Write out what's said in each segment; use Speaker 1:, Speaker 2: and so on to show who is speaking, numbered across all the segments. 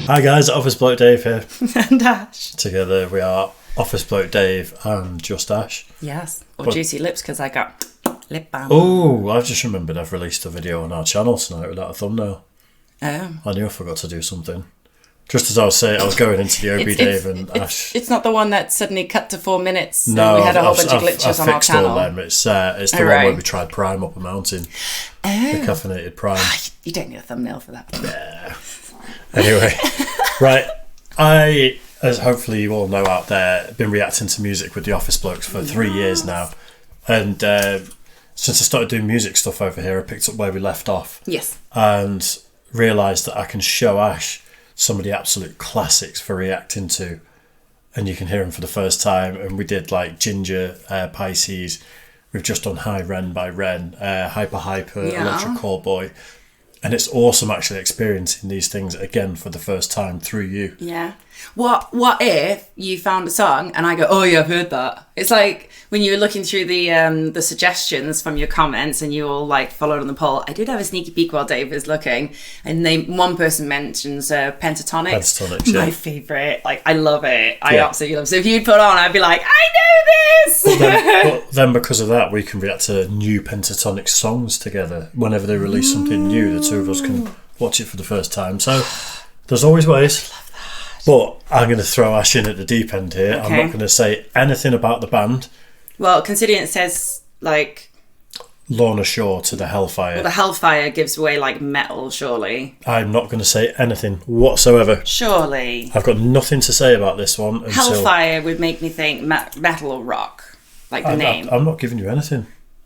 Speaker 1: Hi guys, Office Bloke Dave here.
Speaker 2: And Ash.
Speaker 1: Together we are Office Bloke Dave and just Ash.
Speaker 2: Yes, or Juicy Lips because I got lip balm.
Speaker 1: Oh, I've just remembered I've released a video on our channel tonight without a thumbnail.
Speaker 2: Oh.
Speaker 1: I knew I forgot to do something. Just as I was saying, I was going into the OB Dave and Ash.
Speaker 2: It's not the one that suddenly cut to 4 minutes.
Speaker 1: No,
Speaker 2: and we had a whole bunch of glitches on our channel.
Speaker 1: All them. It's the one where we tried Prime up a mountain.
Speaker 2: Oh.
Speaker 1: The caffeinated Prime.
Speaker 2: You don't need a thumbnail for that.
Speaker 1: Yeah. Anyway, right. I, as hopefully you all know out there, been reacting to music with the Office Blokes for 3 years now. And since I started doing music stuff over here, I picked up where we left off.
Speaker 2: Yes.
Speaker 1: And realised that I can show Ash some of the absolute classics for reacting to, and you can hear them for the first time. And we did like Ginger, Pisces. We've just done High Ren by Ren, Hyper Hyper, Electric Callboy. And it's awesome actually experiencing these things again for the first time through you.
Speaker 2: Yeah. What if you found a song and I go, oh yeah, I've heard that. It's like when you were looking through the suggestions from your comments and you all like followed on the poll. I did have a sneaky peek while Dave was looking, and one person mentions Pentatonics.
Speaker 1: Pentatonics, yeah. My
Speaker 2: favourite. Like, I love it. I absolutely love it. So if you'd put on, I'd be like, I know this!
Speaker 1: But then because of that, we can react to new Pentatonic songs together. Whenever they release something new, the two of us can watch it for the first time. So there's always ways. But I'm going to throw Ash in at the deep end here. Okay. I'm not going to say anything about the band.
Speaker 2: Well, considering it says, like...
Speaker 1: Lorna Shore to the Hellfire.
Speaker 2: Well, the Hellfire gives away, like, metal, surely.
Speaker 1: I'm not going to say anything whatsoever.
Speaker 2: Surely.
Speaker 1: I've got nothing to say about this one until...
Speaker 2: Hellfire would make me think metal or rock, like the name.
Speaker 1: I'm not giving you anything.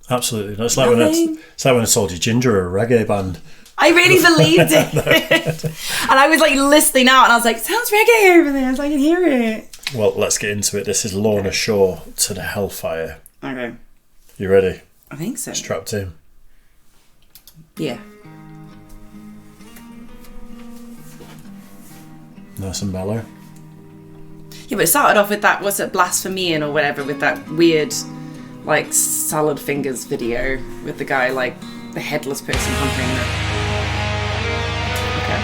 Speaker 1: Absolutely not. It's like when I told you Ginger are a reggae band.
Speaker 2: I really believed it. And I was like listening out and I was like, sounds reggae over there, so I can hear it.
Speaker 1: Well, let's get into it. This is Lorna Shore to the Hellfire.
Speaker 2: Okay.
Speaker 1: You ready?
Speaker 2: I think so.
Speaker 1: Strapped in?
Speaker 2: Yeah.
Speaker 1: Nice and mellow.
Speaker 2: Yeah, but it started off with that, what's it, Blasphemy or whatever, with that weird, like, Salad Fingers video with the guy, like, the headless person humping the... Okay.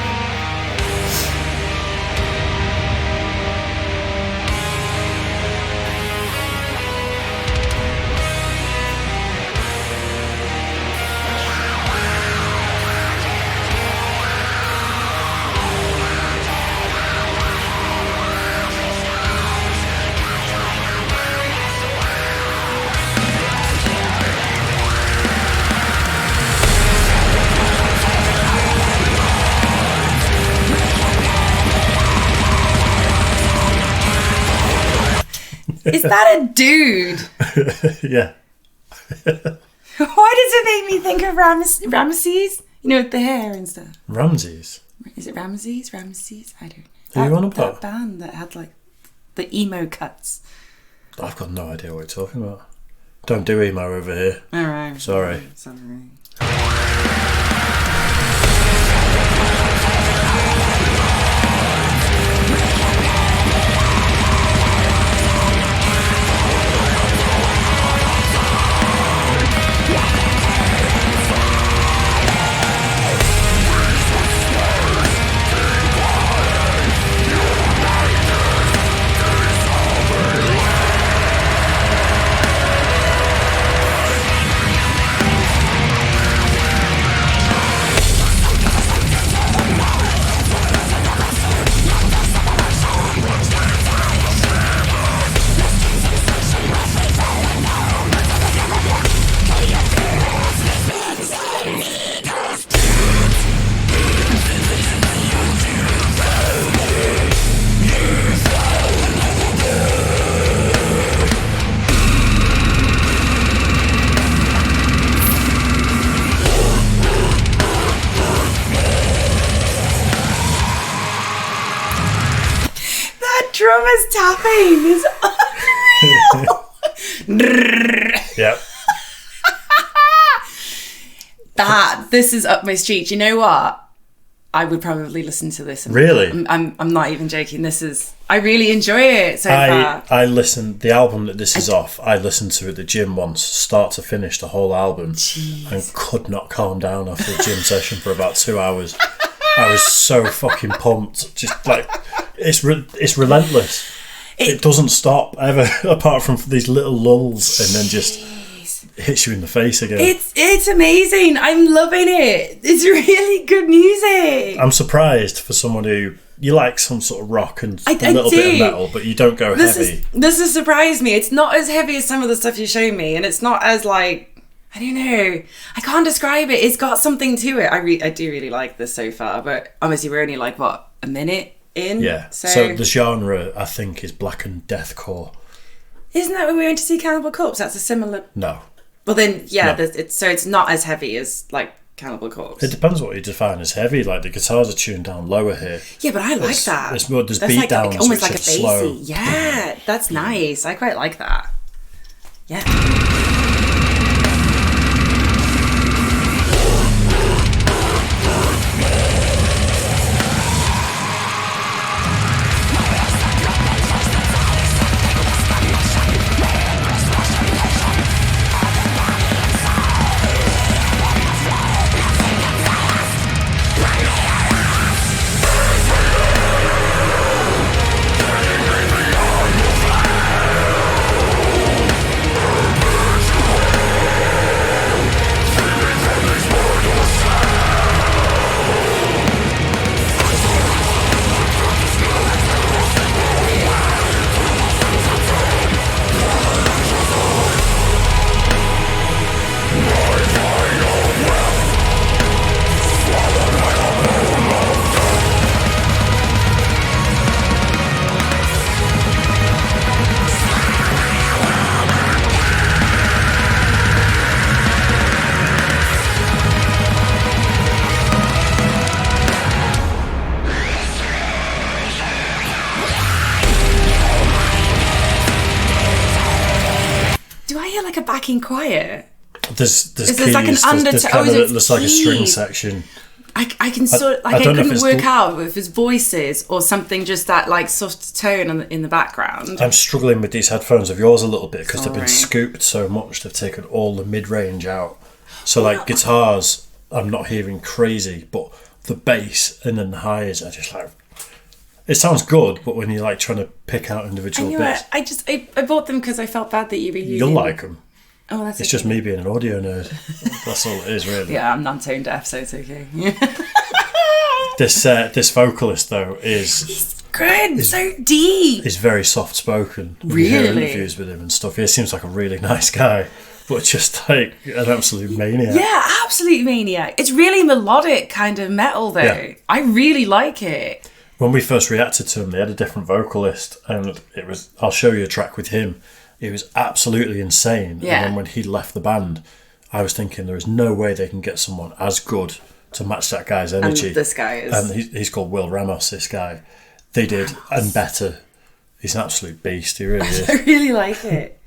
Speaker 2: Is that a dude?
Speaker 1: Yeah.
Speaker 2: Why does it make me think of Ramesses? You know, with the hair and stuff.
Speaker 1: Ramses?
Speaker 2: Is it Ramesses? Ramesses? I don't
Speaker 1: Are
Speaker 2: know.
Speaker 1: you on about?
Speaker 2: That band that had like the emo cuts.
Speaker 1: I've got no idea what you're talking about. Don't do emo over here.
Speaker 2: Alright.
Speaker 1: Sorry.
Speaker 2: Drummer's tapping is unreal.
Speaker 1: Yep.
Speaker 2: This is up my street. You know what? I would probably listen to this.
Speaker 1: Really?
Speaker 2: I'm not even joking. I really enjoy it so far.
Speaker 1: I listened, the album that this is off, I listened to at the gym once, start to finish, the whole album.
Speaker 2: Jeez.
Speaker 1: And could not calm down after the gym session for about 2 hours. I was so fucking pumped. Just like, it's relentless. It doesn't stop ever, apart from these little lulls, and then just hits you in the face again.
Speaker 2: It's amazing. I'm loving it. It's really good music.
Speaker 1: I'm surprised for someone who, you like some sort of rock and a little bit of metal, but you don't go heavy.
Speaker 2: This has surprised me. It's not as heavy as some of the stuff you show me, and it's not as like, I don't know. I can't describe it. It's got something to it. I do really like this so far, but obviously we're only like, what, a minute in?
Speaker 1: Yeah. So the genre, I think, is black and deathcore.
Speaker 2: Isn't that when we went to see Cannibal Corpse? That's a similar...
Speaker 1: No.
Speaker 2: Well then, yeah,
Speaker 1: No.
Speaker 2: it's not as heavy as like Cannibal Corpse.
Speaker 1: It depends what you define as heavy. Like the guitars are tuned down lower here.
Speaker 2: Yeah, but I like that.
Speaker 1: There's more. There's
Speaker 2: that's
Speaker 1: beat
Speaker 2: like,
Speaker 1: downs,
Speaker 2: almost
Speaker 1: which
Speaker 2: like a
Speaker 1: are slow.
Speaker 2: bassy. Yeah, that's nice. I quite like that. Yeah. Like a backing choir.
Speaker 1: There's
Speaker 2: keys,
Speaker 1: like an
Speaker 2: undertone.
Speaker 1: There's like a string section.
Speaker 2: I can sort of, like I couldn't work out if it's voices or something, just that like soft tone in the background.
Speaker 1: I'm struggling with these headphones of yours a little bit because they've been scooped so much. They've taken all the mid-range out. So like guitars, I'm not hearing crazy, but the bass and then the highs are just like. It sounds good, but when you're like trying to pick out individual bits,
Speaker 2: I bought them because I felt bad that you were using.
Speaker 1: You'll like them.
Speaker 2: Oh, that's.
Speaker 1: It's just me being an audio nerd. That's all it is, really.
Speaker 2: Yeah, I'm non-tone deaf, so it's okay.
Speaker 1: This vocalist though he's
Speaker 2: good, so deep.
Speaker 1: He's very soft spoken.
Speaker 2: Really,
Speaker 1: you hear interviews with him and stuff. He seems like a really nice guy, but just like an absolute maniac.
Speaker 2: Yeah, absolute maniac. It's really melodic kind of metal though. Yeah. I really like it.
Speaker 1: When we first reacted to him, they had a different vocalist, and it was. I'll show you a track with him. It was absolutely insane.
Speaker 2: Yeah.
Speaker 1: And then when he left the band, I was thinking there is no way they can get someone as good to match that guy's energy.
Speaker 2: And this guy is.
Speaker 1: And he's called Will Ramos. This guy, they did and better. He's an absolute beast. He really is.
Speaker 2: I really like it.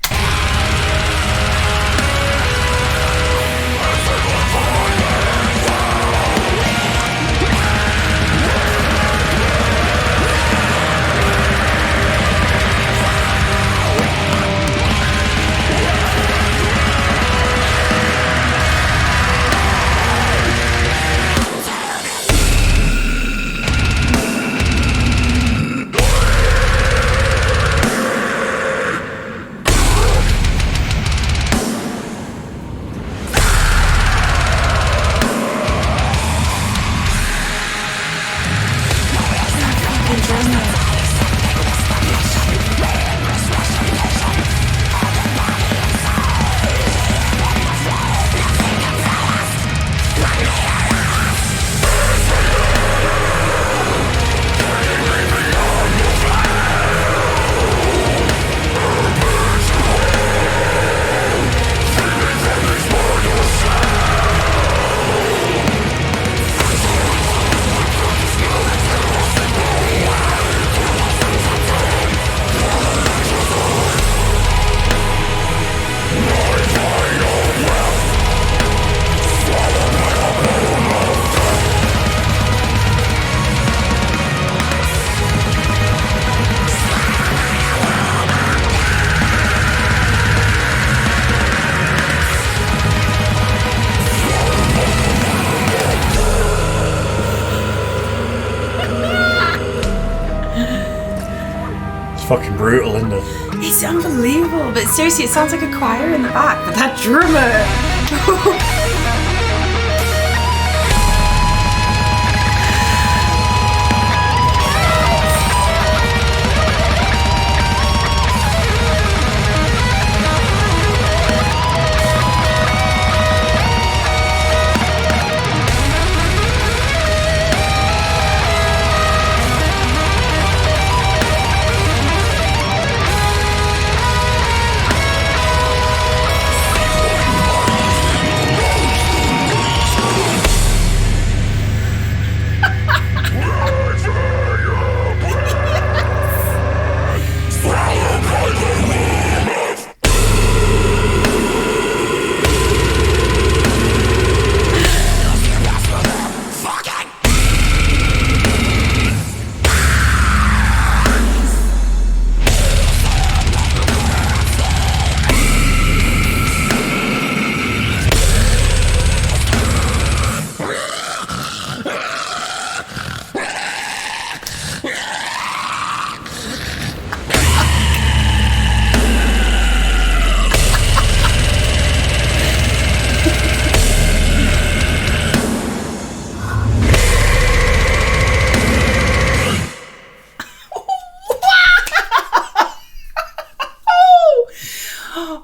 Speaker 1: It's fucking brutal, isn't it?
Speaker 2: It's unbelievable. But seriously, it sounds like a choir in the back. But that drummer.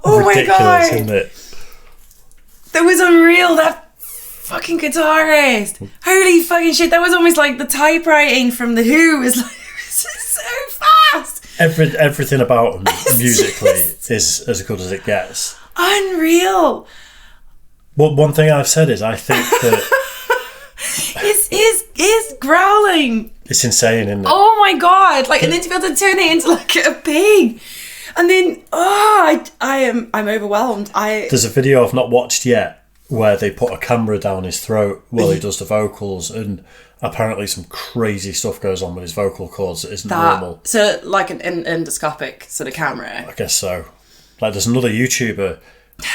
Speaker 2: Oh my god,
Speaker 1: isn't it?
Speaker 2: That was unreal. That fucking guitarist. Holy fucking shit. That was almost like the typewriting from The Who. It was like, it was just so fast.
Speaker 1: Everything about him musically is as good as it gets.
Speaker 2: Unreal.
Speaker 1: Well, one thing I've said is I think that
Speaker 2: his growling.
Speaker 1: it's insane, isn't it?
Speaker 2: Oh my god. Like, and then to be able to turn it into like a pig. And then, I'm overwhelmed.
Speaker 1: There's a video I've not watched yet where they put a camera down his throat while he does the vocals, and apparently some crazy stuff goes on with his vocal cords that isn't normal.
Speaker 2: So, like an endoscopic sort of camera.
Speaker 1: I guess so. Like, there's another YouTuber,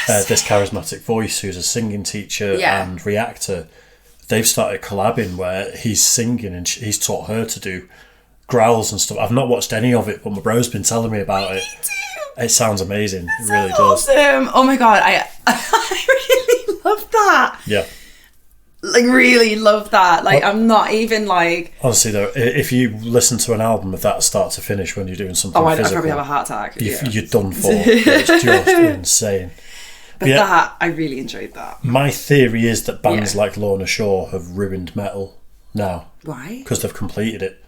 Speaker 1: this charismatic voice, who's a singing teacher and reactor. They've started collabing where he's singing and he's taught her to do growls and stuff. I've not watched any of it, but my bro's been telling me about it. It sounds amazing. It really does.
Speaker 2: Awesome. Oh my god, I really love that.
Speaker 1: Yeah.
Speaker 2: Like, really love that. Like, I'm not even like...
Speaker 1: Honestly though, if you listen to an album of that start to finish when you're doing something
Speaker 2: I'd
Speaker 1: physical,
Speaker 2: probably have a heart attack.
Speaker 1: you're done for. It's just insane.
Speaker 2: But that, I really enjoyed that.
Speaker 1: My theory is that bands like Lorna Shore have ruined metal now.
Speaker 2: Why?
Speaker 1: Because they've completed it.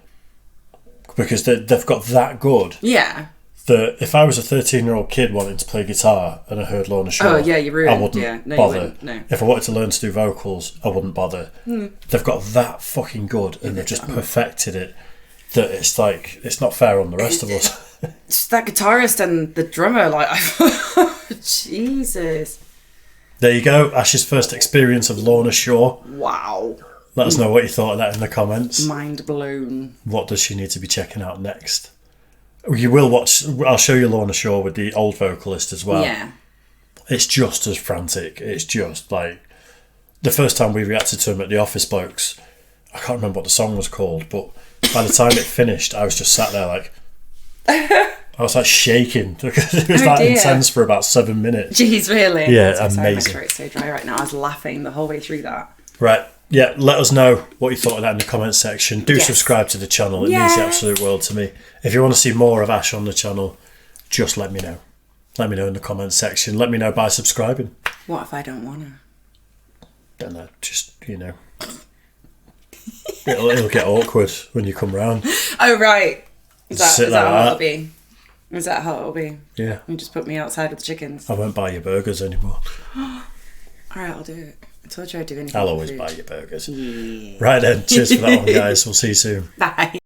Speaker 1: Because they've got that good.
Speaker 2: Yeah.
Speaker 1: That if I was a 13-year-old kid wanting to play guitar and I heard Lorna Shore,
Speaker 2: you ruined.
Speaker 1: I wouldn't bother.
Speaker 2: You wouldn't, no.
Speaker 1: If I wanted to learn to do vocals, I wouldn't bother. They've got that fucking good, and they've just perfected it. That it's like, it's not fair on the rest of us.
Speaker 2: Just that guitarist and the drummer, like, Jesus.
Speaker 1: There you go, Ash's first experience of Lorna Shore.
Speaker 2: Wow.
Speaker 1: Let us know what you thought of that in the comments.
Speaker 2: Mind blown.
Speaker 1: What does she need to be checking out next? You will watch, I'll show you Lorna Shore with the old vocalist as well.
Speaker 2: Yeah.
Speaker 1: It's just as frantic. It's just like, the first time we reacted to him at the Office Blokes, I can't remember what the song was called, but by the time it finished, I was just sat there like, I was like shaking because it was that intense for about 7 minutes.
Speaker 2: Jeez, really?
Speaker 1: Yeah,
Speaker 2: so sorry,
Speaker 1: amazing.
Speaker 2: my throat's so dry right now. I was laughing the whole way through that.
Speaker 1: Right. Yeah, let us know what you thought of that in the comments section. Do subscribe to the channel. It means the absolute world to me. If you want to see more of Ash on the channel, just let me know. Let me know in the comments section. Let me know by subscribing.
Speaker 2: What if I don't want to?
Speaker 1: Don't know. Just, it'll get awkward when you come round.
Speaker 2: Oh, right. Is that how it'll be? Is that how it'll be?
Speaker 1: Yeah.
Speaker 2: You just put me outside with the chickens.
Speaker 1: I won't buy you burgers anymore.
Speaker 2: All right, I'll do it. I told you I'd do anything.
Speaker 1: I'll always buy you burgers. Yeah. Right then. Cheers for that one, guys. We'll see you soon.
Speaker 2: Bye.